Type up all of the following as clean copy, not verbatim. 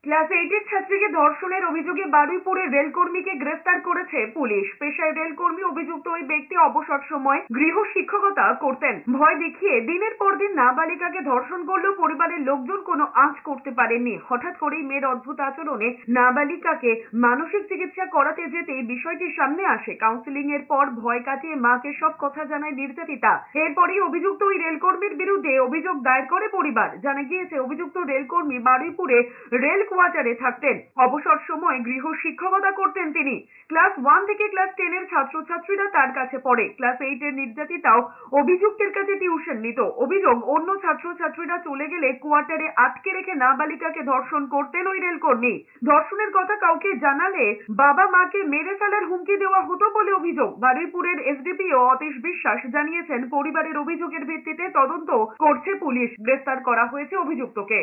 Class 8 এর ছাত্রীকে ধর্ষণের অভিযোগে বারুইপুরে রেলকর্মীকে গ্রেফতার করেছে পুলিশ। পেশায় রেলকর্মী, অভিযুক্ত ওই ব্যক্তি অবসর সময় গৃহ শিক্ষকতা করতেন। ভয় দেখিয়ে দিনের পর দিন নাবালিকাকে ধর্ষণ করলেও পরিবারের লোকজন কোনো আঁচ করতে পারেননি। হঠাৎ করেই মেয়ের অদ্ভুত আচরণে নাবালিকাকে মানসিক চিকিৎসা করাতে যেতেই বিষয়টি সামনে আসে। কাউন্সিলিং এর পর ভয় কাটিয়ে মাকে সব কথা জানায় নির্যাতিতা। এরপরই অভিযুক্ত ওই রেলকর্মীর বিরুদ্ধে অভিযোগ দায়ের করে পরিবার। জানা গিয়েছে, অভিযুক্ত রেলকর্মী বারুইপুরে রেল কোয়ার্টারে থাকতেন। অবসর সময় গৃহ শিক্ষকতা করতেন তিনি। ক্লাস 1 থেকে ক্লাস 10 এর ছাত্রছাত্রীরা তার কাছে পড়ে। ক্লাস 8 এর নির্যাতিতাও অভিযুক্তের কাছে টিউশন নিত। অভিযোগ, অন্য ছাত্রছাত্রীরা চলে গেলে কোয়ার্টারে আটকে রেখে নাবালিকাকে ধর্ষণ করতেন ওই রেলকর্মী। ধর্ষণের কথা কাউকে জানালে বাবা মাকে মেরে ফেলার হুমকি দেওয়া হতো বলে অভিযোগ। বারুইপুরের এসডিপিও অতীশ বিশ্বাস জানিয়েছেন, পরিবারের অভিযোগের ভিত্তিতে তদন্ত করছে পুলিশ। গ্রেফতার করা হয়েছে অভিযুক্তকে।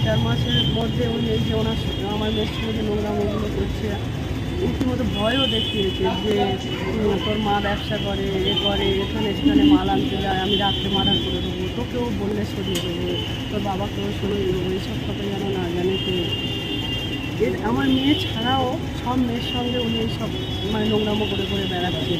4 মাসের মধ্যে উনি এই যে ওনার আমার মেয়ের সঙ্গে যে নোংরামোগুলো করছে, রীতিমতো ভয়ও দেখিয়েছে যে তোর মা ব্যবসা করে, করে, এখানে সেখানে মাল আনতে যায়, আমি রাত্রে মার্ডার করে দেবো, তোকেও বললে সরিয়ে দেবো, তোর বাবাকেও সরিয়ে দেবো, এইসব কথা যেন না জানে। তো আমার মেয়ে ছাড়াও সব মেয়ের সঙ্গে উনি এইসব নোংরামো করে বেড়াচ্ছে।